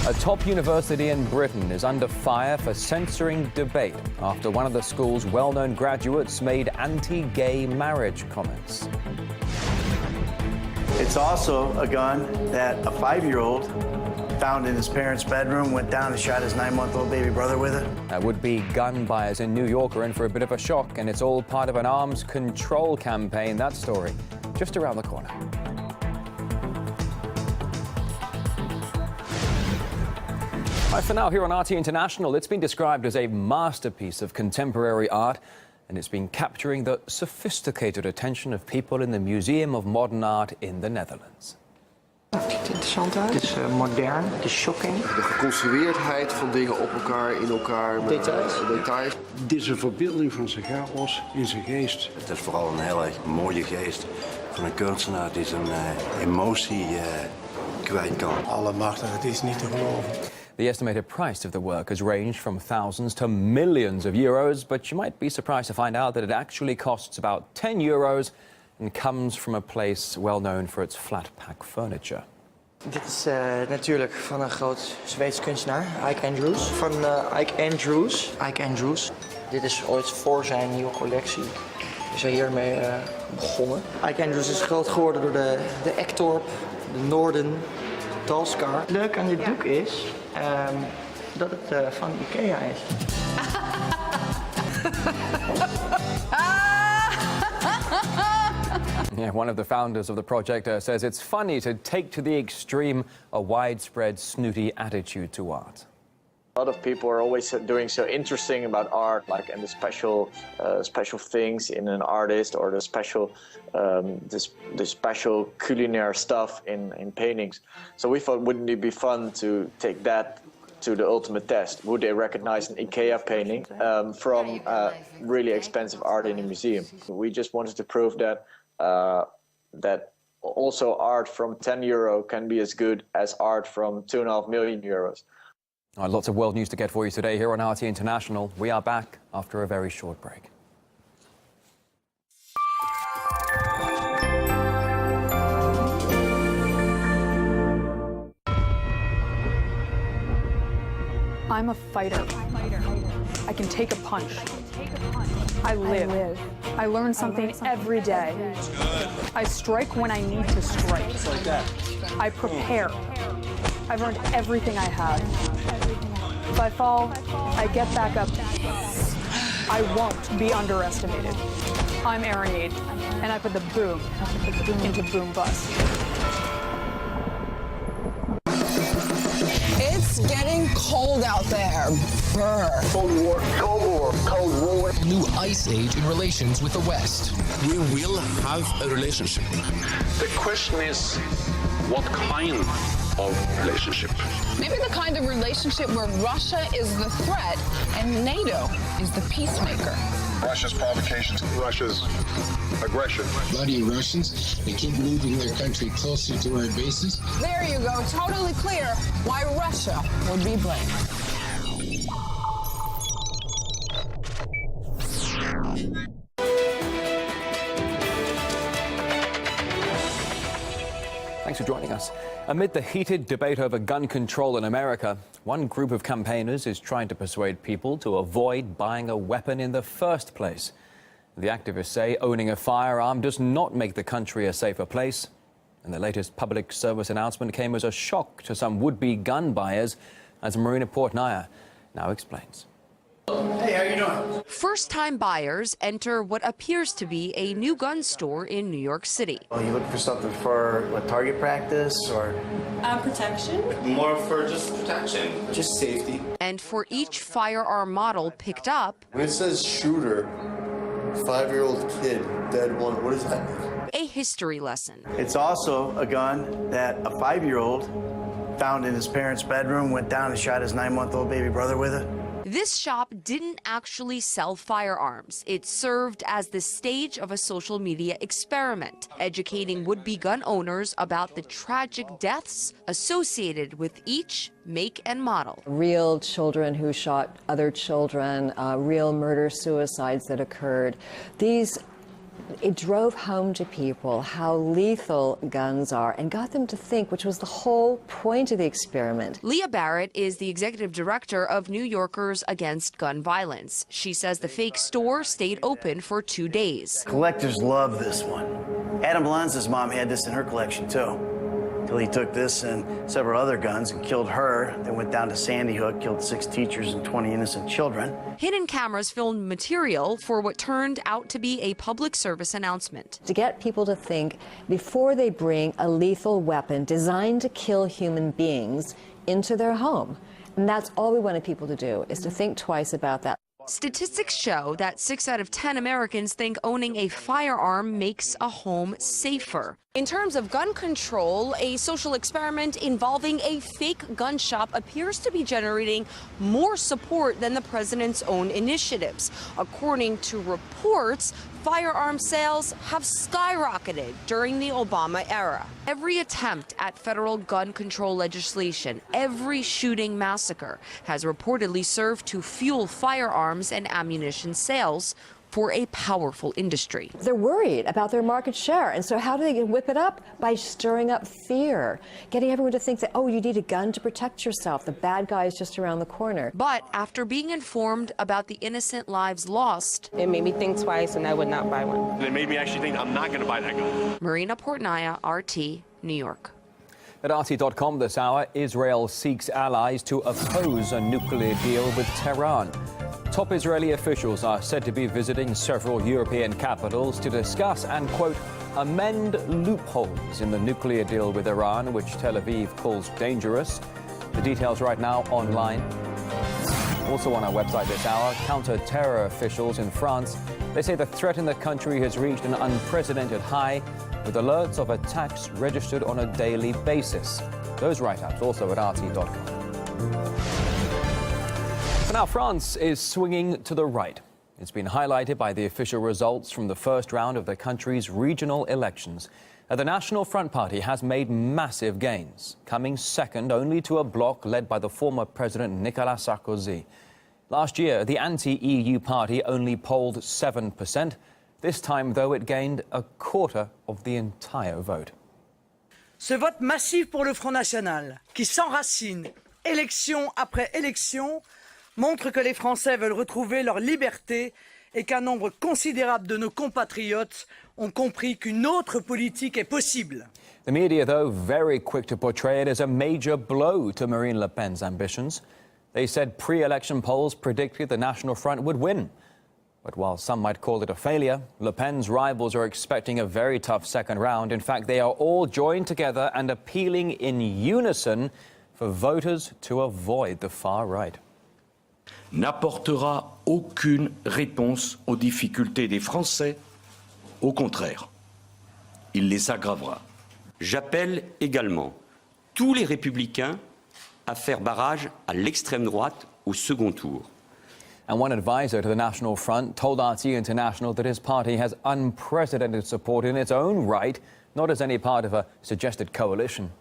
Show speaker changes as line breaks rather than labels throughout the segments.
A top university in Britain is under fire for censoring debate after one of the school's well-known graduates made anti-gay marriage comments.
It's also a gun that a 5-year-old found in his parents' bedroom, went down and shot his 9-month-old baby brother with it.
Would-be gun buyers in New York are in for a bit of a shock, and it's all part of an arms control campaign. That story just around the corner. Right, for now, here on RT International, it's been described as a masterpiece of contemporary art, and it's been capturing the sophisticated attention of people in the Museum of Modern Art in the Netherlands.
Het ziet er interessant uit. Het is modern, het is shocking.
De geconstrueerdheid van dingen op elkaar, in elkaar. Details.
Dit is een verbeelding van zijn chaos in zijn geest.
Het is vooral een heel erg mooie geest van een kunstenaar die zijn emotie kwijt kan.
Allemachtig, het is niet te geloven.
The estimated price of the work has ranged from thousands to millions of euros, but you might be surprised to find out that it actually costs about 10 euros and comes from a place well known for its flat pack furniture.
Dit is natuurlijk van een groot Zweeds kunstenaar, Ike Andrews. Dit is ooit voor zijn nieuwe collectie. Is hij hiermee begonnen. Ike Andrews is groot geworden door de Ektorp, de Noorden, Dalskar. Het leuke aan dit doek is dat het van Ikea is.
Yeah, one of the founders of the project says it's funny to take to the extreme a widespread snooty attitude to art.
A lot of people are always doing so interesting about art, like and the special things in an artist, or the special culinary stuff in paintings. So we thought, wouldn't it be fun to take that to the ultimate test? Would they recognize an IKEA painting from really expensive art in a museum? We just wanted to prove that that also art from 10 euro can be as good as art from 2.5 million euros.
Lots of world news to get for you today here on RT International. We are back after a very short break.
I'm a fighter. I can take a punch. I live. I learn something every day. I strike when I need to strike. I prepare. I've earned everything I have. If I fall, I get back up. I won't be underestimated. I'm Erin Aid, and I put the boom into boom bust.
It's getting cold out there. Brr.
Cold War. New ice age in relations with the West.
We will have a relationship. The question is, what kind of relationship?
Maybe the kind of relationship where Russia is the threat and NATO is the peacemaker.
Russia's provocations, Russia's aggression.
Bloody Russians, they keep moving their country closer to our bases.
There you go, totally clear why Russia would be blamed.
Thanks for joining us. Amid the heated debate over gun control in America, one group of campaigners is trying to persuade people to avoid buying a weapon in the first place. The activists say owning a firearm does not make the country a safer place. And the latest public service announcement came as a shock to some would-be gun buyers, as Marina Portnaya now explains.
Hey, how you doing?
First-time buyers enter what appears to be a new gun store in New York City.
Well, you looking for something for what, target practice or?
Protection.
More for just protection.
Just safety.
And for each firearm model picked up,
When it says shooter, 5-year-old kid, dead one, what does that mean?
a history lesson.
It's also a gun that a 5-year-old found in his parents' bedroom, went down and shot his 9-month-old baby brother with it.
This shop didn't actually sell firearms. It served as the stage of a social media experiment, educating would-be gun owners about the tragic deaths associated with each make and model.
Real children who shot other children, real murder-suicides that occurred. These It drove home to people how lethal guns are and got them to think, which was the whole point of the experiment.
Leah Barrett is the executive director of New Yorkers Against Gun Violence. She says the fake store stayed open for 2 days.
Collectors love this one. Adam Lanza's mom had this in her collection too. Till he took this and several other guns and killed her, then went down to Sandy Hook, killed 6 teachers and 20 innocent children.
Hidden cameras filmed material for what turned out to be a public service announcement.
To get people to think before they bring a lethal weapon designed to kill human beings into their home. And that's all we wanted people to do, is to think twice about that.
Statistics show that 6 out of 10 Americans think owning a firearm makes a home safer. In terms of gun control, a social experiment involving a fake gun shop appears to be generating more support than the president's own initiatives. According to reports, firearm sales have skyrocketed during the Obama era. Every attempt at federal gun control legislation, every shooting massacre has reportedly served to fuel firearms and ammunition sales for a powerful industry.
They're worried about their market share, and so how do they whip it up? By stirring up fear, getting everyone to think that, oh, you need a gun to protect yourself. The bad guy is just around the corner.
But after being informed about the innocent lives lost,
it made me think twice, and I would not buy one.
It made me actually think I'm not going to buy that gun.
Marina Portnaya, RT, New York.
At RT.com this hour, Israel seeks allies to oppose a nuclear deal with Tehran. Top Israeli officials are said to be visiting several European capitals to discuss and, quote, amend loopholes in the nuclear deal with Iran, which Tel Aviv calls dangerous. The details right now online. Also on our website this hour, counter-terror officials in France, they say the threat in the country has reached an unprecedented high, with alerts of attacks registered on a daily basis. Those write-ups also at RT.com. For now, France is swinging to the right. It's been highlighted by the official results from the first round of the country's regional elections. The National Front Party has made massive gains, coming second only to a bloc led by the former President Nicolas Sarkozy. Last year, the anti-EU party only polled 7%. This time, though, it gained a quarter of the entire vote.
Ce vote massif pour le Front National, qui s'enracine élection après élection, montre que les Français veulent retrouver leur liberté et qu'un nombre considérable de nos compatriotes ont compris qu'une autre politique est possible.
The media, though, very quick to portray it as a major blow to Marine Le Pen's ambitions. They said pre-election polls predicted the National Front would win. But while some might call it a failure, Le Pen's rivals are expecting a very tough second round. In fact, they are all joined together and appealing in unison for voters to avoid the far right.
N'apportera aucune réponse aux difficultés des Français. Au contraire, il les aggravera.
J'appelle également tous les républicains à faire barrage à l'extrême droite au second tour.
And one advisor to the National Front told RT International that his party has unprecedented support in its own right, not as any part of a suggested coalition.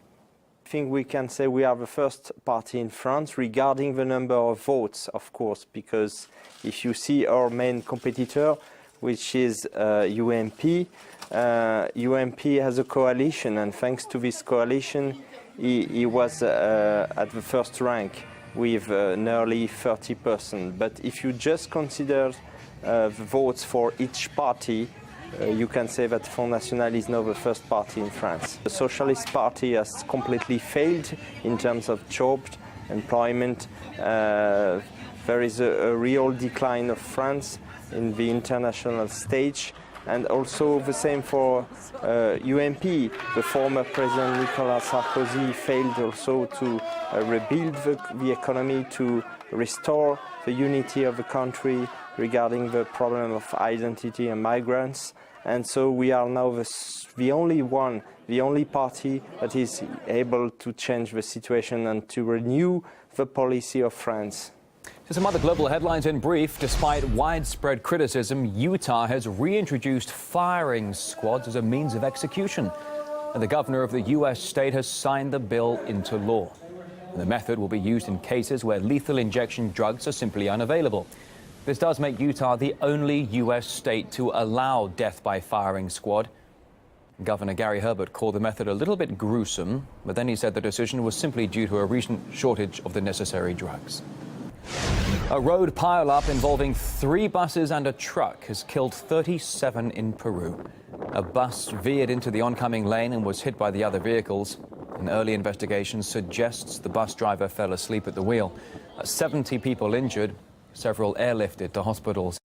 I think we can say we are the first party in France regarding the number of votes, of course, because if you see our main competitor, which is UMP, UMP has a coalition, and thanks to this coalition, he was at the first rank with nearly 30%. But if you just consider the votes for each party, you can say that Front National is now the first party in France. The Socialist Party has completely failed in terms of jobs, employment. There is a real decline of France in the international stage, and also the same for UMP. The former President Nicolas Sarkozy failed also to rebuild the economy, to restore the unity of the country regarding the problem of identity and migrants. And so we are now the only party that is able to change the situation and to renew the policy of France.
To some other global headlines in brief. Despite widespread criticism, Utah has reintroduced firing squads as a means of execution. And the governor of the U.S. state has signed the bill into law. And the method will be used in cases where lethal injection drugs are simply unavailable. This does make Utah the only U.S. state to allow death by firing squad. Governor Gary Herbert called the method a little bit gruesome, but then he said the decision was simply due to a recent shortage of the necessary drugs. A road pileup involving 3 buses and a truck has killed 37 in Peru. A bus veered into the oncoming lane and was hit by the other vehicles. An early investigation suggests the bus driver fell asleep at the wheel. 70 people injured, several airlifted to hospitals.